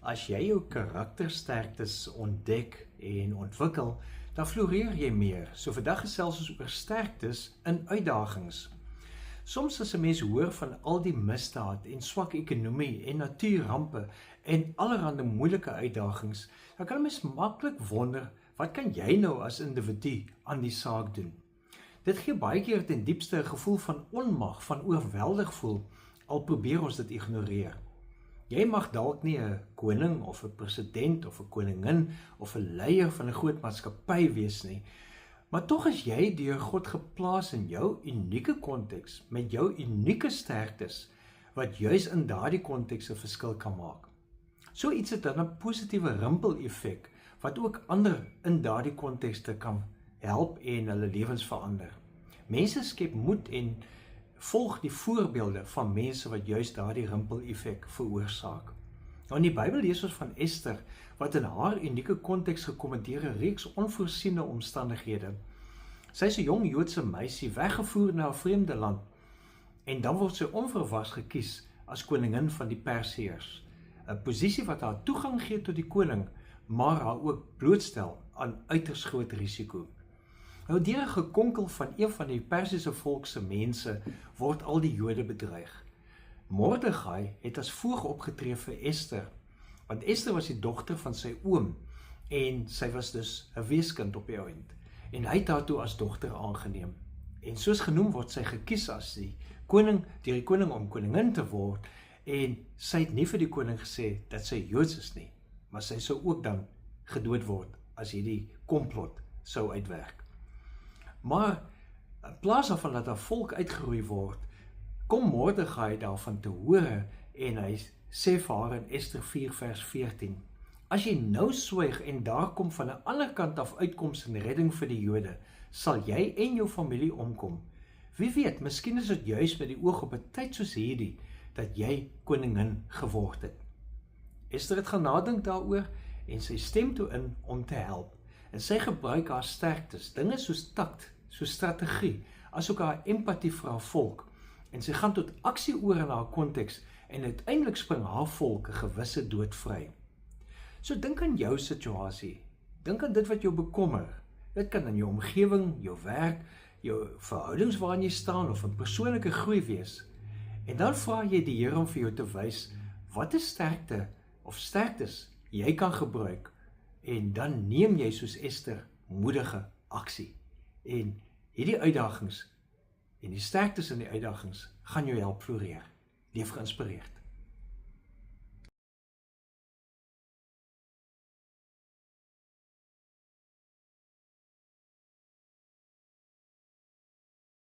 As jy jou karaktersterktes ontdek en ontwikkel, dan floreer jy meer. So vandag gesels ons oor sterktes in uitdagings. Soms as 'n mens hoor van al die misdaad en swak ekonomie en natuurrampe en allerlei moeilike uitdagings, dan kan 'n mens maklik wonder, wat kan jy nou as individu aan die saak doen? Dit gee baie keer ten diepste 'n gevoel van onmag, van oorweldig voel, al probeer ons dit ignoreer. Jy mag dalk nie 'n koning of 'n president of 'n koningin of 'n leier van 'n groot maatskappy wees nie, maar tog is jy deur God geplaas in jou unieke konteks met jou unieke sterktes wat juis in daardie konteks 'n verskil kan maak. So iets het dan 'n positiewe rimpel-effek wat ook ander in daardie kontekste kan help en hulle lewens verander. Mense skep moed en volg die voorbeelde van mense wat juist daardie rimpel-effek veroorsaak. Nou in die Bybel lees ons van Esther, wat in haar unieke konteks gekom het deur 'n reeks onvoorsiene omstandighede. Sy is 'n jong Joodse meisie weggevoer na 'n vreemde land en dan word sy onverwags gekies as koningin van die Persiërs, 'n posisie wat haar toegang gee tot die koning, maar haar ook blootstel aan uiters groot risiko. Nou deur 'n gekonkel van een van die Persiese volk se mense word al die Jode bedreig. Mordegai het as voog opgetree vir Esther, want Esther was die dogter van sy oom en sy was dus 'n weeskind op die eind. En hy het haar toe as dogter aangeneem. En soos genoem word sy gekies as die koning, deur die koning om koningin te word, en sy het nie vir die koning gesê dat sy Joods is nie, maar sy sou ook dan gedood word as hierdie komplot sou uitwerk. Maar in plaas daarvan dat 'n volk uitgeroei word, kom Mordegai daarvan te hore en hy sê vir haar in Ester 4 vers 14: As jy nou swyg en daar kom van 'n ander kant af uitkoms en redding vir die Jode, sal jy en jou familie omkom. Wie weet, miskien is dit juis met die oog op 'n tyd soos hierdie dat jy koningin geword het. Ester het gaan nadink daaroor en sy stem toe in om te help. En sy gebruik haar sterktes, dinge soos takt, soos strategie, asook haar empatie vir haar volk. En sy gaan tot aksie oor in haar konteks en uiteindelik spring haar volk 'n gewisse dood vry. So dink aan jou situasie. Dink aan dit wat jou bekommer. Dit kan in jou omgewing, jou werk, jou verhoudings waarin jy staan of 'n persoonlike groei wees. En dan vra jy die Here om vir jou te wys wat 'n sterkte of sterktes jy kan gebruik. En dan neem jy soos Ester moedige aksie. En hierdie uitdagings en die sterktes in die uitdagings gaan jou help floreer. Leef geïnspireerd.